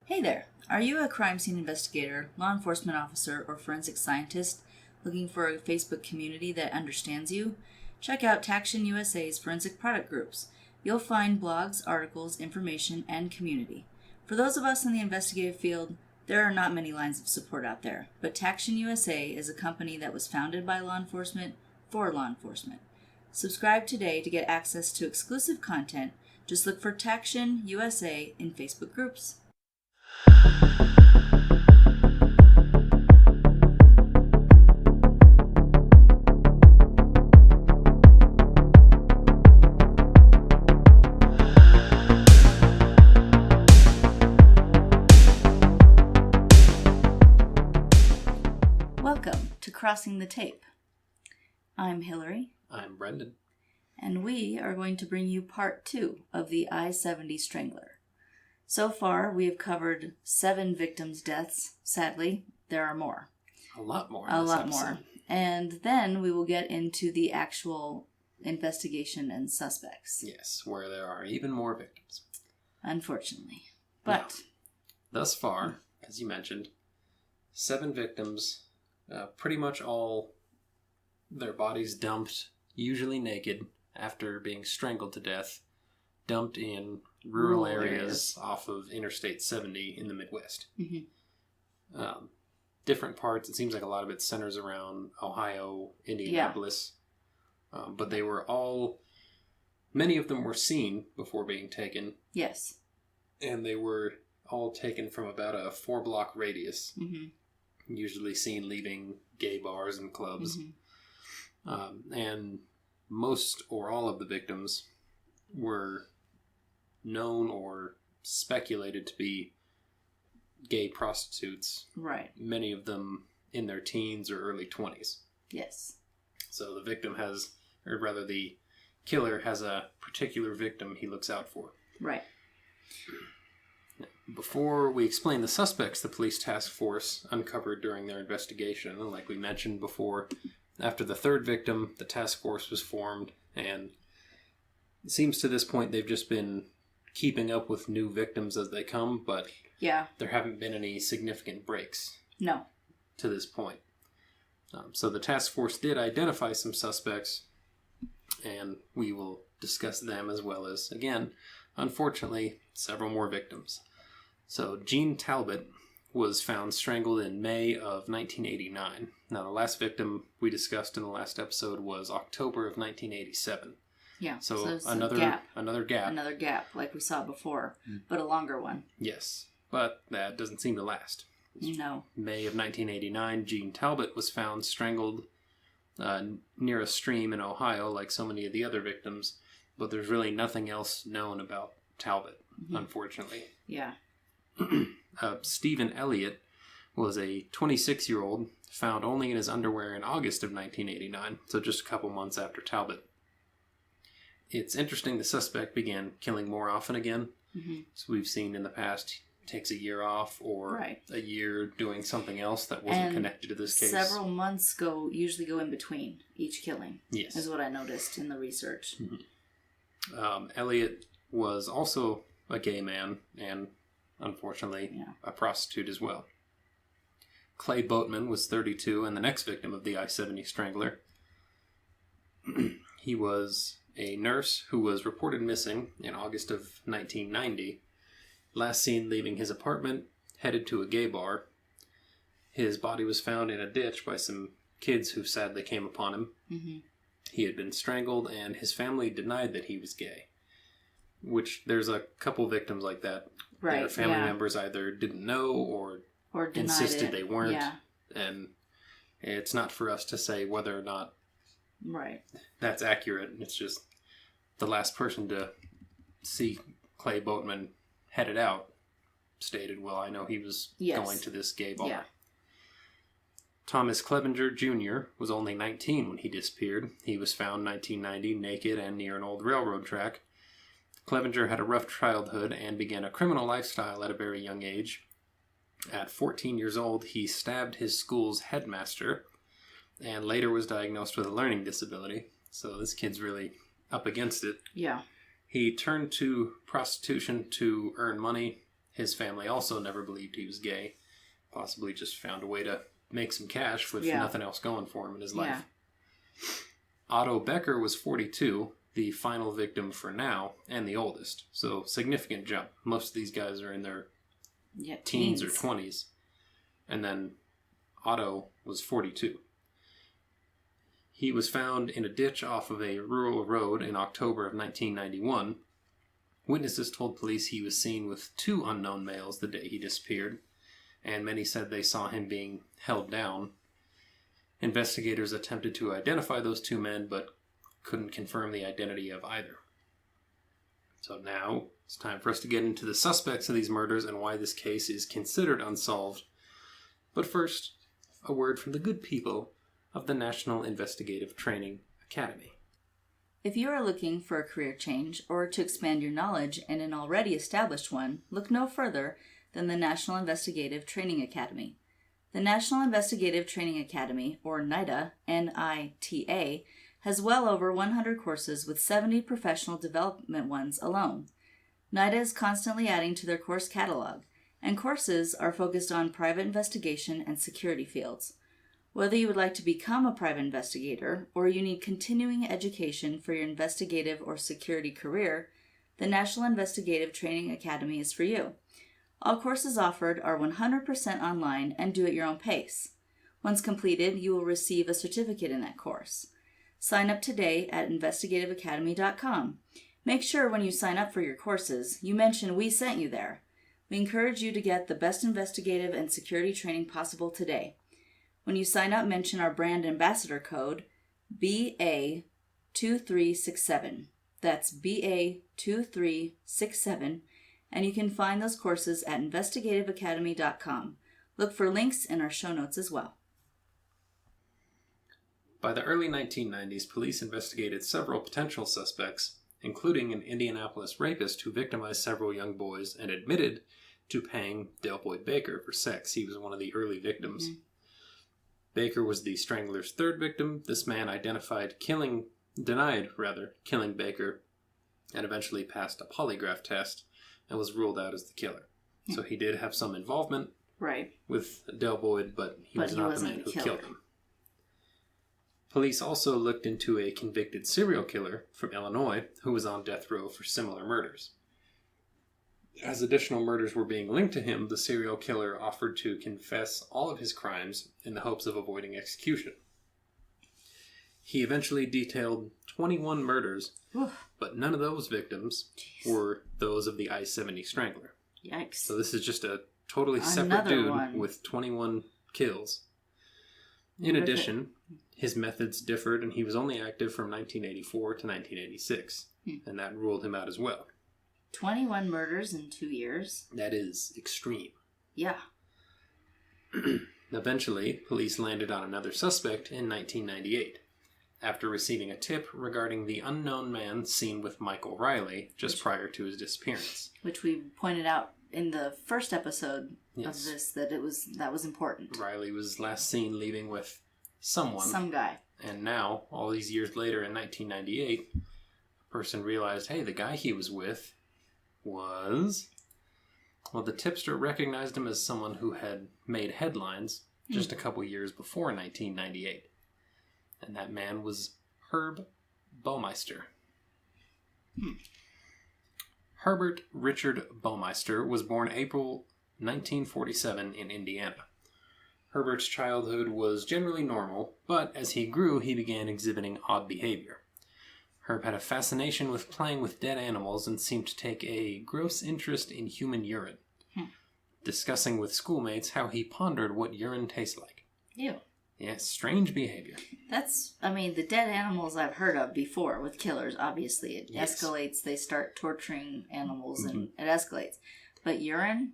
Hey there! Are you a crime scene investigator, law enforcement officer, or forensic scientist looking for a Facebook community that understands you? Check out Taction USA's forensic product groups. You'll find blogs, articles, information, and community. For those of us in the investigative field, there are not many lines of support out there, but Taction USA is a company that was founded by law enforcement for law enforcement. Subscribe today to get access to exclusive content. Just look for Taction USA in Facebook groups. Welcome to Crossing the Tape. I'm Hillary. I'm Brendan. And we are going to bring you part 2 of the I-70 Strangler. So far, we have covered 7 victims' deaths. Sadly, there are more. A lot more. And then we will get into the actual investigation and suspects. Yes, where there are even more victims. Unfortunately. But now, thus far, as you mentioned, 7 victims, pretty much all their bodies dumped, usually naked, after being strangled to death, dumped in rural areas off of Interstate 70 in the Midwest. Mm-hmm. Different parts. It seems like a lot of it centers around Ohio, Indianapolis. Yeah. But they were all... Many of them were seen before being taken. Yes. And they were all taken from about a 4-block radius. Mm-hmm. Usually seen leaving gay bars and clubs. Mm-hmm. And most or all of the victims were known or speculated to be gay prostitutes. Right. Many of them in their teens or early 20s. Yes. So the victim has, or rather the killer has a particular victim he looks out for. Right. Before we explain the suspects the police task force uncovered during their investigation, and like we mentioned before, after the 3rd victim, the task force was formed, and it seems to this point they've just been keeping up with new victims as they come, but there haven't been any significant breaks. No. To this point. So the task force did identify some suspects, and we will discuss them as well as, again, unfortunately, several more victims. So Jean Talbot was found strangled in May of 1989. Now, the last victim we discussed in the last episode was October of 1987. Yeah. So another gap. Another gap, like we saw before, but a longer one. Yes, but that doesn't seem to last. No. May of 1989, Jean Talbot was found strangled near a stream in Ohio, like so many of the other victims, but there's really nothing else known about Talbot, unfortunately. Yeah. Stephen Elliott was a 26-year-old found only in his underwear in August of 1989, so just a couple months after Talbot. It's interesting the suspect began killing more often again. Mm-hmm. So we've seen in the past he takes a year off or a year doing something else that wasn't connected to this case. Several months usually go in between each killing. Yes. Is what I noticed in the research. Mm-hmm. Elliot was also a gay man and unfortunately a prostitute as well. Clay Boatman was 32 and the next victim of the I-70 Strangler. He was a nurse who was reported missing in August of 1990. Last seen leaving his apartment, headed to a gay bar. His body was found in a ditch by some kids who sadly came upon him. Mm-hmm. He had been strangled, and his family denied that he was gay. Which, there's a couple victims like that. Right, their family members either didn't know or insisted they weren't. Yeah. And it's not for us to say whether or not that's accurate. It's just the last person to see Clay Boatman headed out stated, well, I know he was going to this gay bar. Yeah. Thomas Clevenger Jr. was only 19 when he disappeared. He was found 1990 naked and near an old railroad track. Clevenger had a rough childhood and began a criminal lifestyle at a very young age. At 14 years old, he stabbed his school's headmaster and later was diagnosed with a learning disability. So this kid's really up against it. Yeah. He turned to prostitution to earn money His family also never believed he was gay. Possibly just found a way to make some cash with nothing else going for him in his life. Otto Becker was 42, the final victim for now, and the oldest. So, significant jump. Most of these guys are in their teens or 20s. And then Otto was 42. He was found in a ditch off of a rural road in October of 1991. Witnesses told police he was seen with 2 unknown males the day he disappeared, and many said they saw him being held down. Investigators attempted to identify those 2 men, but couldn't confirm the identity of either. So now it's time for us to get into the suspects of these murders and why this case is considered unsolved. But first, a word from the good people of the National Investigative Training Academy. If you are looking for a career change or to expand your knowledge in an already established one, look no further than the National Investigative Training Academy. The National Investigative Training Academy, or NITA, N-I-T-A, has well over 100 courses with 70 professional development ones alone. NITA is constantly adding to their course catalog, and courses are focused on private investigation and security fields. Whether you would like to become a private investigator or you need continuing education for your investigative or security career, the National Investigative Training Academy is for you. All courses offered are 100% online and do at your own pace. Once completed, you will receive a certificate in that course. Sign up today at investigativeacademy.com. Make sure when you sign up for your courses, you mention we sent you there. We encourage you to get the best investigative and security training possible today. When you sign up, mention our brand ambassador code, BA2367. That's BA2367, and you can find those courses at investigativeacademy.com. Look for links in our show notes as well. By the early 1990s, police investigated several potential suspects, including an Indianapolis rapist who victimized several young boys and admitted to paying Dale Boyd Baker for sex. He was one of the early victims. Mm-hmm. Baker was the strangler's 3rd victim. This man denied killing Baker, and eventually passed a polygraph test and was ruled out as the killer. So he did have some involvement with Dale Boyd, but he was not the man who killed him. Police also looked into a convicted serial killer from Illinois who was on death row for similar murders. As additional murders were being linked to him, the serial killer offered to confess all of his crimes in the hopes of avoiding execution. He eventually detailed 21 murders, but none of those victims were those of the I-70 strangler. Yikes. So this is just a totally separate dude with 21 kills. In addition, his methods differed, and he was only active from 1984 to 1986, and that ruled him out as well. 21 murders in 2 years. That is extreme. Yeah. Eventually, police landed on another suspect in 1998, after receiving a tip regarding the unknown man seen with Michael Riley just prior to his disappearance. Which we pointed out in the first episode of this, that was important. Riley was last seen leaving with someone. Some guy. And now, all these years later in 1998, a person realized, hey, the guy he was with was... Well, the tipster recognized him as someone who had made headlines just a couple years before 1998. And that man was Herb Baumeister. Herbert Richard Baumeister was born April 1947 in Indiana. Herbert's childhood was generally normal, but as he grew, he began exhibiting odd behavior. Herb had a fascination with playing with dead animals and seemed to take a gross interest in human urine, discussing with schoolmates how he pondered what urine tastes like. Ew. Yeah, strange behavior. The dead animals I've heard of before with killers, obviously. It escalates, they start torturing animals, and it escalates. But urine,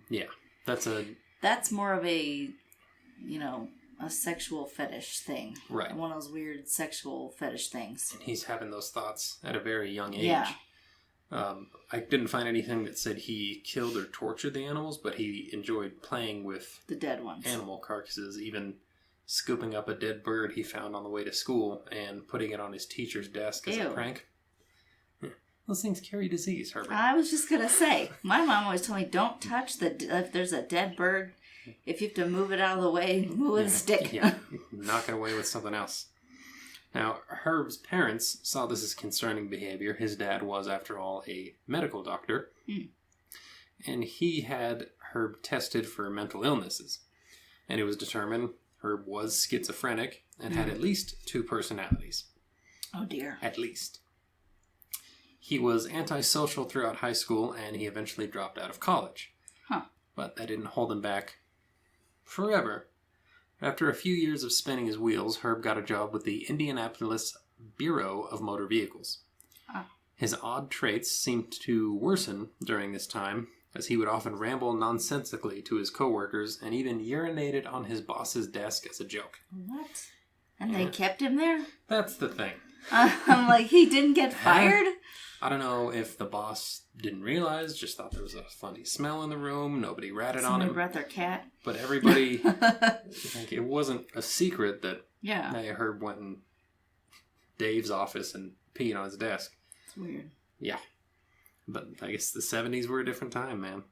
Yeah, that's more of a, a sexual fetish thing. Right. One of those weird sexual fetish things. And he's having those thoughts at a very young age. Yeah. I didn't find anything that said he killed or tortured the animals, but he enjoyed playing with the dead ones. Animal carcasses, even scooping up a dead bird he found on the way to school and putting it on his teacher's desk as a prank. Those things carry disease, Herbert. I was just going to say, my mom always told me, don't touch if there's a dead bird, if you have to move it out of the way, move with a stick. Yeah, knock it away with something else. Now, Herb's parents saw this as concerning behavior. His dad was, after all, a medical doctor. And he had Herb tested for mental illnesses. And it was determined Herb was schizophrenic and had at least 2 personalities. Oh, dear. At least. He was antisocial throughout high school, and he eventually dropped out of college. But that didn't hold him back forever. After a few years of spinning his wheels, Herb got a job with the Indianapolis Bureau of Motor Vehicles. His odd traits seemed to worsen during this time, as he would often ramble nonsensically to his coworkers and even urinated on his boss's desk as a joke. What? And they kept him there? That's the thing. I'm like, he didn't get fired? I don't know if the boss didn't realize, just thought there was a funny smell in the room, nobody ratted on him. Somebody brought their cat. But everybody, like, it wasn't a secret that I Herb went in Dave's office and peed on his desk. It's weird. Yeah. But I guess the 70s were a different time, man.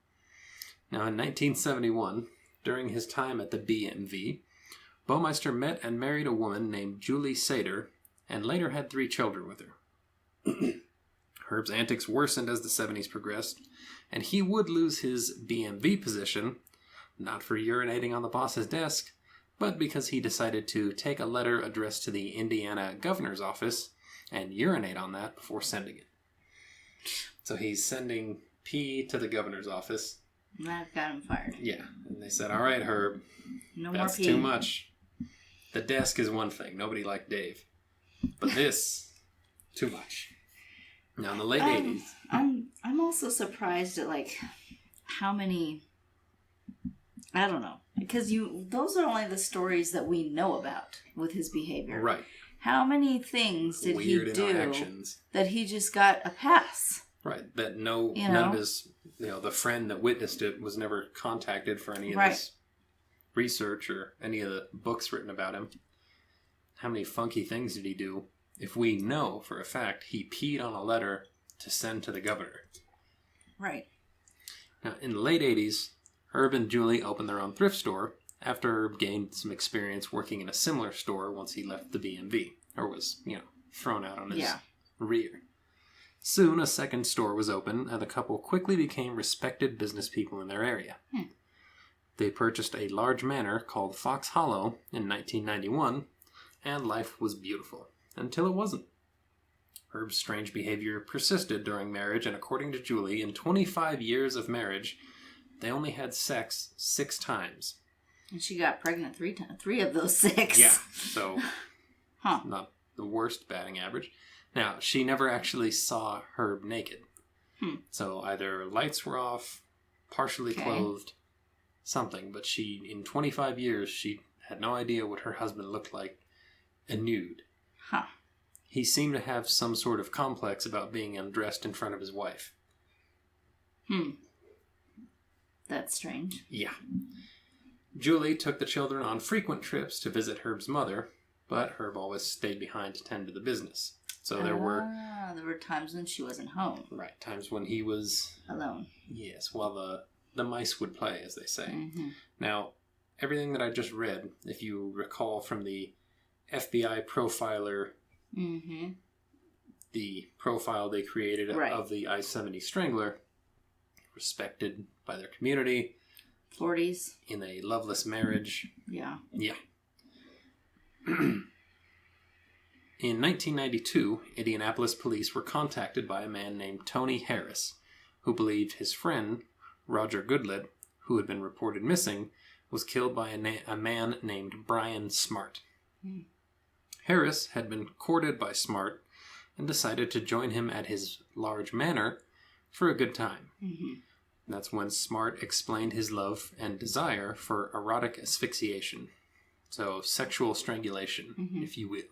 Now, in 1971, during his time at the BMV, Baumeister met and married a woman named Julie Sater, and later had 3 children with her. Herb's antics worsened as the 70s progressed, and he would lose his BMV position, not for urinating on the boss's desk, but because he decided to take a letter addressed to the Indiana governor's office and urinate on that before sending it. So he's sending pee to the governor's office. That got him fired. Yeah. And they said, all right, Herb, that's too much. The desk is one thing. Nobody liked Dave. But this, too much. Now, in the late 80s... I'm also surprised at, like, how many... I don't know. Because those are only the stories that we know about with his behavior. Right. How many things did Weird he do interactions that he just got a pass? Right. That none of his... the friend that witnessed it was never contacted for any of this research or any of the books written about him. How many funky things did he do? If we know for a fact he peed on a letter to send to the governor. Right. Now, in the late 80s, Herb and Julie opened their own thrift store after Herb gained some experience working in a similar store once he left the BMV, or was, thrown out on his rear. Soon, a second store was open, and the couple quickly became respected business people in their area. They purchased a large manor called Fox Hollow in 1991, and life was beautiful. Until it wasn't. Herb's strange behavior persisted during marriage, and according to Julie, in 25 years of marriage, they only had sex 6 times. And she got pregnant 3 times. 3 of those 6. Yeah, so not the worst batting average. Now, she never actually saw Herb naked. So either lights were off, partially clothed, something. But in 25 years, she had no idea what her husband looked like nude. He seemed to have some sort of complex about being undressed in front of his wife. That's strange. Yeah. Julie took the children on frequent trips to visit Herb's mother, but Herb always stayed behind to tend to the business. So there were times when she wasn't home. Right, times when he was... alone. Yes, while the mice would play, as they say. Now, everything that I just read, if you recall from the FBI profiler, the profile they created of the I-70 Strangler, respected by their community. 40s. In a loveless marriage. Yeah. Yeah. In 1992, Indianapolis police were contacted by a man named Tony Harris, who believed his friend, Roger Goodlett, who had been reported missing, was killed by a man named Brian Smart. Harris had been courted by Smart and decided to join him at his large manor for a good time. That's when Smart explained his love and desire for erotic asphyxiation. So sexual strangulation, if you will.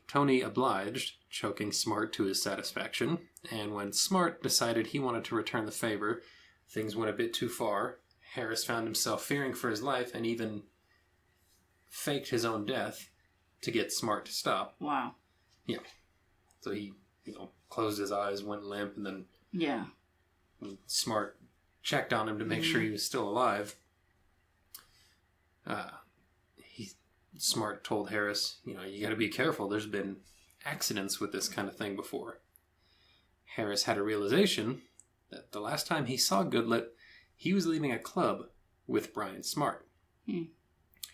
Tony obliged, choking Smart to his satisfaction, and when Smart decided he wanted to return the favor, things went a bit too far. Harris found himself fearing for his life and even faked his own death to get Smart to stop. Wow. Yeah. So he closed his eyes, went limp, and then Smart checked on him to make sure he was still alive. Smart told Harris, you got to be careful. There's been accidents with this kind of thing before. Harris had a realization that the last time he saw Goodlet, he was leaving a club with Brian Smart.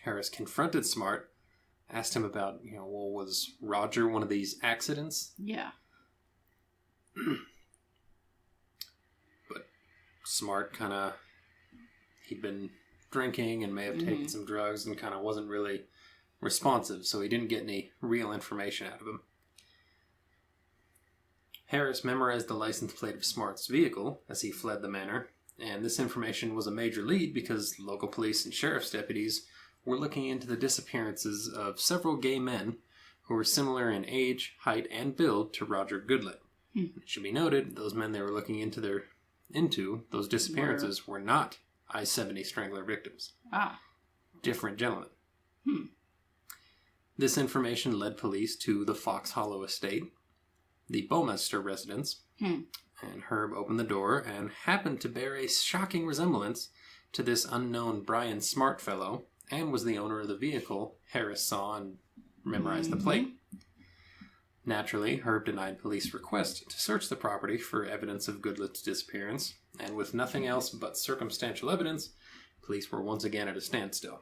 Harris confronted Smart, asked him about, was Roger one of these accidents? Yeah. But Smart he'd been drinking and may have taken some drugs and kind of wasn't really responsive, so he didn't get any real information out of him. Harris memorized the license plate of Smart's vehicle as he fled the manor, and this information was a major lead because local police and sheriff's deputies were looking into the disappearances of several gay men who were similar in age, height, and build to Roger Goodlet. It should be noted, those men they were looking into those disappearances were not I-70 strangler victims. Different gentlemen. This information led police to the Fox Hollow estate, the Bowmester residence, and Herb opened the door and happened to bear a shocking resemblance to this unknown Brian Smart fellow, and was the owner of the vehicle Harris saw and memorized the plate. Naturally, Herb denied police request to search the property for evidence of Goodlet's disappearance, and with nothing else but circumstantial evidence, police were once again at a standstill.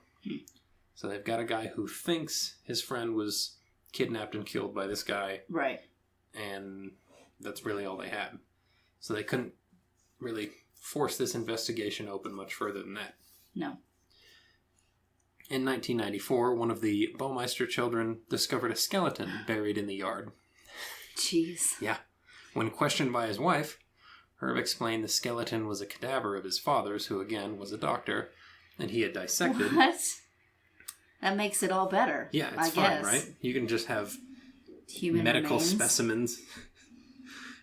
So they've got a guy who thinks his friend was kidnapped and killed by this guy. Right. And that's really all they had. So they couldn't really force this investigation open much further than that. No. In 1994, one of the Baumeister children discovered a skeleton buried in the yard. Jeez. Yeah. When questioned by his wife, Herb explained the skeleton was a cadaver of his father's, who again was a doctor, and he had dissected. What? That makes it all better. Yeah, it's fine, right? You can just have human medical remains. Specimens.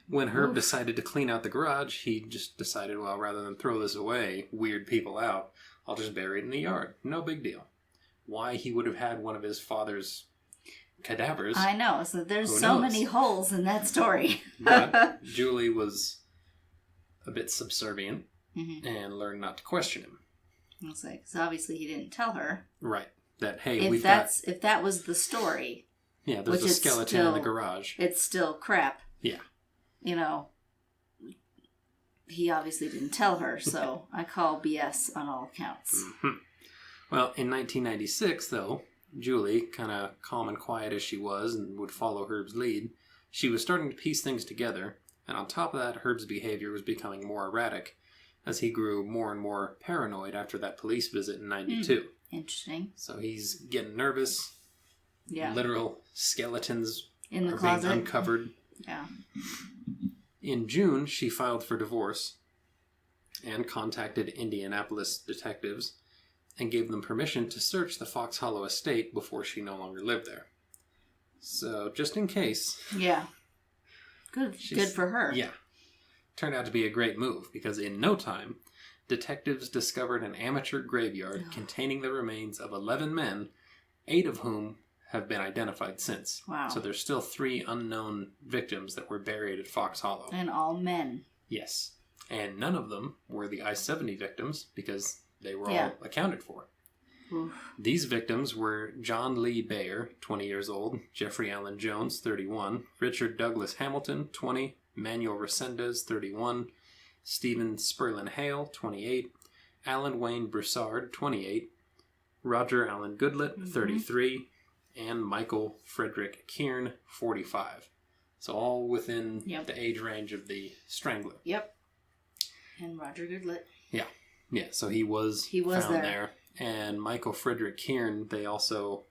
When Herb decided to clean out the garage, he just decided, well, rather than throw this away, weird people out, I'll just bury it in the yard. No big deal. Why he would have had one of his father's cadavers. I know. So there's so many holes in that story. But Julie was a bit subservient and learned not to question him. I was like, so obviously he didn't tell her. Right. That, hey, if that was the story. Yeah, there's a skeleton in the garage. It's still crap. Yeah. He obviously didn't tell her, so I call BS on all accounts. Well, in 1996, though, Julie, kind of calm and quiet as she was and would follow Herb's lead, she was starting to piece things together, and on top of that, Herb's behavior was becoming more erratic as he grew more and more paranoid after that police visit in 92. Interesting. So he's getting nervous. Yeah. Literal skeletons in the are closet. being uncovered. Yeah. In June, she filed for divorce and contacted Indianapolis detectives and gave them permission to search the Fox Hollow estate before she no longer lived there. So, just in case. Yeah. Good for her. Yeah. Turned out to be a great move because in no time, detectives discovered an amateur graveyard containing the remains of 11 men, 8 of whom have been identified since. Wow. So there's still 3 unknown victims that were buried at Fox Hollow. And all men. Yes. And none of them were the I-70 victims because they were all accounted for. Oof. These victims were John Lee Bayer, 20 years old, Jeffrey Allen Jones, 31, Richard Douglas Hamilton, 20, Manuel Resendez, 31, Stephen Sperlin Hale, 28, Alan Wayne Broussard, 28, Roger Allen Goodlet, 33, and Michael Frederick Kieran, 45. So all within the age range of the Strangler. Yep. And Roger Goodlet. Yeah. Yeah, so he was found there. And Michael Frederick Kieran, they also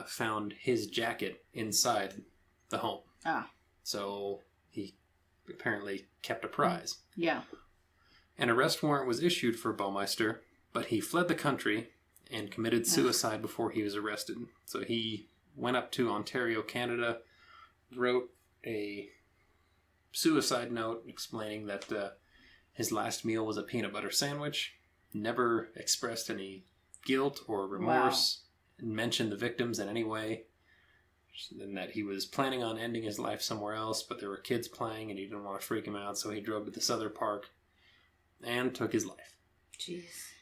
found his jacket inside the home. Ah. So he apparently kept a prize. Yeah. An arrest warrant was issued for Baumeister, but he fled the country and committed suicide before he was arrested. So he went up to Ontario, Canada, wrote a suicide note explaining that his last meal was a peanut butter sandwich, never expressed any guilt or remorse, mentioned the victims in any way. and that he was planning on ending his life somewhere else, but there were kids playing and he didn't want to freak him out, so he drove to this other park and took his life. Jeez.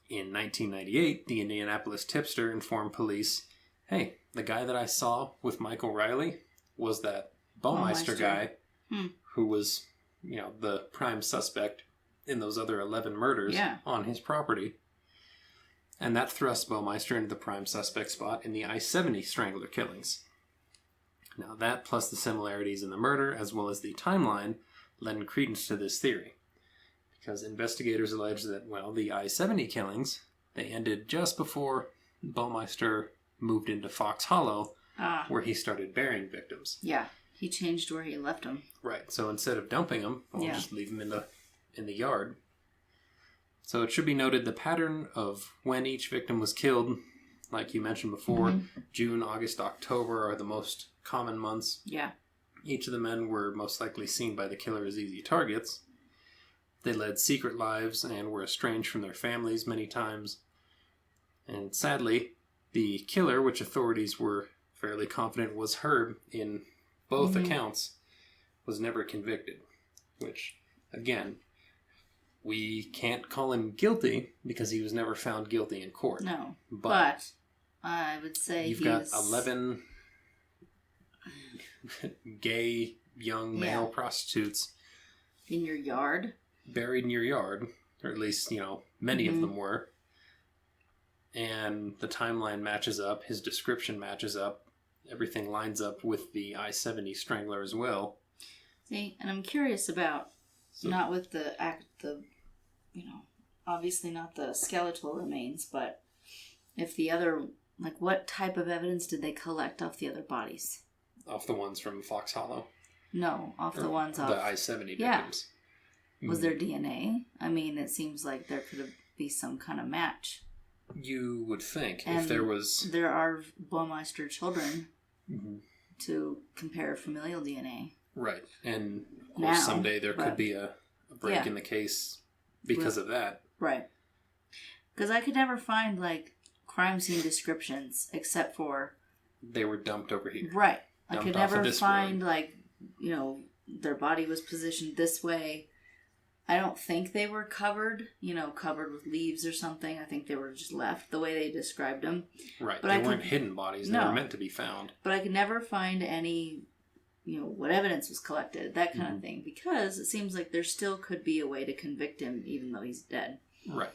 In 1998, the Indianapolis tipster informed police, hey, the guy that I saw with Michael Riley was that Baumeister guy who was, the prime suspect in those other 11 murders on his property. And that thrust Baumeister into the prime suspect spot in the I-70 strangler killings. Now that, plus the similarities in the murder, as well as the timeline, lend credence to this theory. Because investigators allege that, the I-70 killings, they ended just before Baumeister moved into Fox Hollow, where he started burying victims. Yeah, he changed where he left them. Right, so instead of dumping them, just leave them in the yard. So it should be noted the pattern of when each victim was killed, like you mentioned before, June, August, October are the most common months. Yeah. Each of the men were most likely seen by the killer as easy targets. They led secret lives and were estranged from their families many times. And sadly, the killer, which authorities were fairly confident was Herb in both accounts, was never convicted. Which, again, we can't call him guilty because he was never found guilty in court. No, but I would say you've got 11 gay young male prostitutes in your yard, buried in your yard, or at least many of them were, and the timeline matches up, his description matches up, everything lines up with the I-70 strangler as well. See, and I'm curious about not with the obviously not the skeletal remains, but if the other, what type of evidence did they collect off the other bodies? Off the ones from Fox Hollow? No, off the ones off... The I-70 victims. Was there DNA? I mean, it seems like there could be some kind of match. You would think. And if there was... There are Baumeister children to compare familial DNA. Right. And of course someday there could be a break in the case because of that. Right. Because I could never find, crime scene descriptions except for... They were dumped over here. Right. I could never find, their body was positioned this way. I don't think they were covered with leaves or something. I think they were just left the way they described them. Right. But they weren't hidden bodies. They were meant to be found. But I could never find any, what evidence was collected, that kind of thing. Because it seems like there still could be a way to convict him even though he's dead. Right.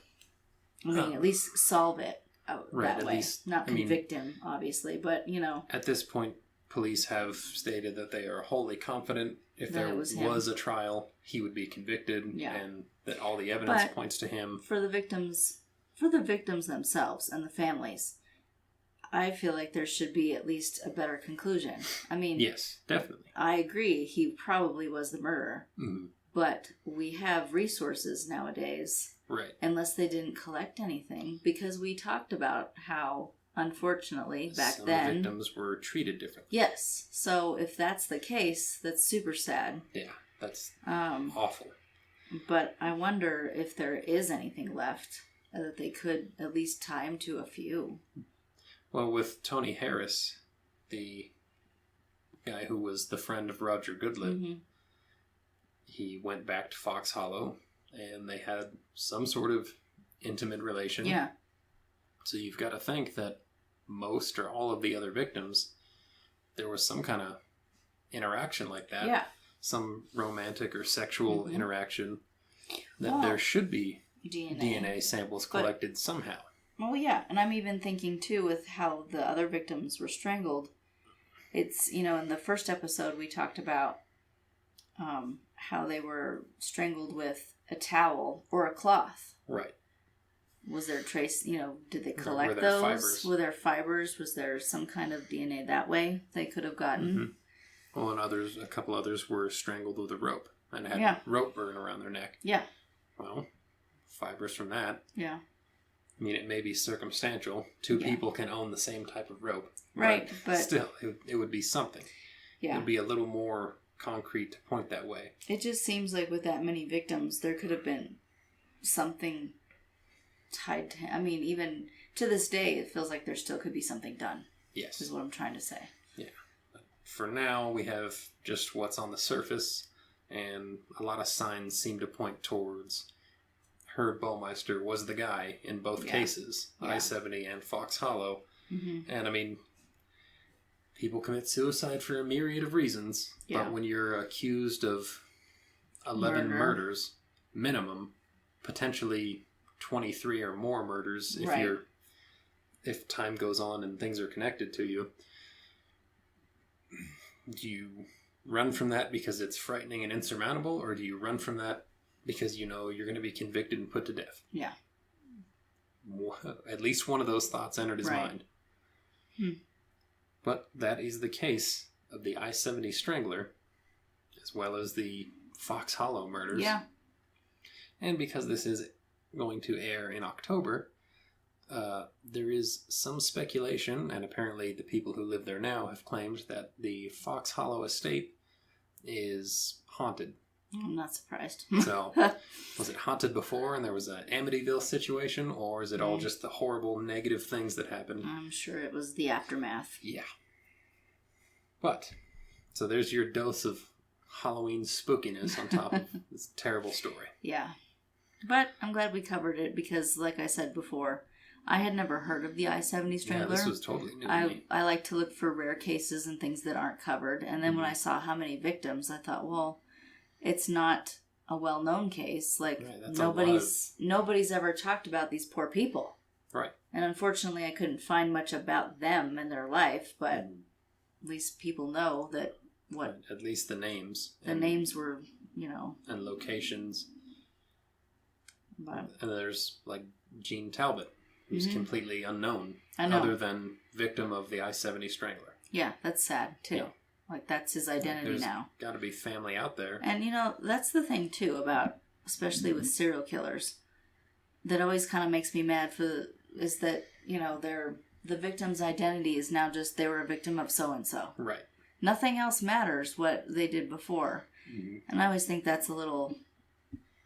I mean, at least solve it that way. Least, not convict him, obviously, but, At this point, police have stated that they are wholly confident if there was a trial, he would be convicted, and that all the evidence points to him. For the victims themselves and the families, I feel like there should be at least a better conclusion. I mean... Yes, definitely. I agree, he probably was the murderer. Mm-hmm. But we have resources nowadays. Right. Unless they didn't collect anything. Because we talked about how... Unfortunately, back then... Some victims were treated differently. Yes. So if that's the case, that's super sad. Yeah, that's awful. But I wonder if there is anything left that they could at least tie him to a few. Well, with Tony Harris, the guy who was the friend of Roger Goodlett, he went back to Fox Hollow, and they had some sort of intimate relation. Yeah. So you've got to think that most or all of the other victims, there was some kind of interaction like that. Yeah. Some romantic or sexual interaction that there should be DNA samples collected somehow. Well, yeah. And I'm even thinking, too, with how the other victims were strangled. It's, in the first episode we talked about how they were strangled with a towel or a cloth. Right. Was there trace, did they collect those? Fibers? Were there fibers? Was there some kind of DNA that way they could have gotten? Well, and a couple others were strangled with a rope and had rope burn around their neck. Yeah. Well, fibers from that. Yeah. I mean, it may be circumstantial. Two people can own the same type of rope. Right, but... Still, it would be something. Yeah. It would be a little more concrete to point that way. It just seems like with that many victims, there could have been something... tied to him. I mean, even to this day, it feels like there still could be something done. Yes. Is what I'm trying to say. Yeah. For now, we have just what's on the surface, and a lot of signs seem to point towards Herb Baumeister was the guy in both cases, I-70 and Fox Hollow. Mm-hmm. And I mean, people commit suicide for a myriad of reasons, but when you're accused of 11 murders, minimum, potentially 23 or more murders if time goes on and things are connected to you, do you run from that because it's frightening and insurmountable, or do you run from that because you know you're going to be convicted and put to death? Yeah. At least one of those thoughts entered his mind. But that is the case of the I-70 Strangler, as well as the Fox Hollow murders. Yeah. And because this is going to air in October, there is some speculation, and apparently the people who live there now have claimed that the Fox Hollow estate is haunted. I'm not surprised. So, was it haunted before and there was an Amityville situation, or is it all just the horrible negative things that happened? I'm sure it was the aftermath. Yeah. But, so there's your dose of Halloween spookiness on top of this terrible story. Yeah. But I'm glad we covered it because, like I said before, I had never heard of the I-70 Strangler. Yeah, this was totally new to me. I like to look for rare cases and things that aren't covered. And then when I saw how many victims, I thought, well, it's not a well-known case. Like, nobody's ever talked about these poor people. Right. And unfortunately, I couldn't find much about them and their life, but at least people know that at least the names. The names were, you know. And locations. But, and there's, like, Gene Talbot, who's completely unknown. I know. Other than victim of the I-70 Strangler. Yeah, that's sad, too. Yeah. Like, that's his identity now. Got to be family out there. And, you know, that's the thing, too, about, especially with serial killers, that always kind of makes me mad is that, you know, the victim's identity is now just they were a victim of so-and-so. Right. Nothing else matters what they did before. Mm-hmm. And I always think that's a little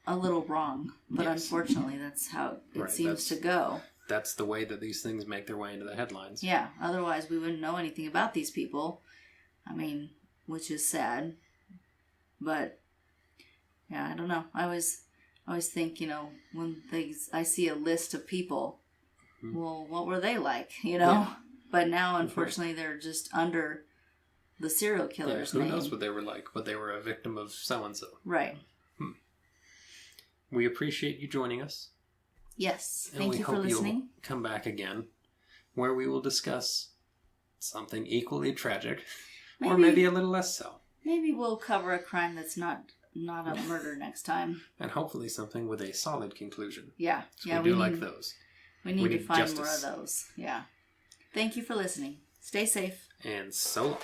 wrong. But unfortunately, that's how it seems to go. That's the way that these things make their way into the headlines. Yeah. Otherwise, we wouldn't know anything about these people. I mean, which is sad. But, yeah, I don't know. I always think, you know, when I see a list of people, well, what were they like, you know? Yeah. But now, unfortunately, they're just under the serial killer's name. Who knows what they were like, but they were a victim of so-and-so. Right. We appreciate you joining us. Yes. Thank you for listening. And we hope you'll come back again, where we will discuss something equally tragic, or maybe a little less so. Maybe we'll cover a crime that's not a murder next time. And hopefully something with a solid conclusion. Yeah. Yeah, we like those. We need to find more of those. Yeah. Thank you for listening. Stay safe. And so long.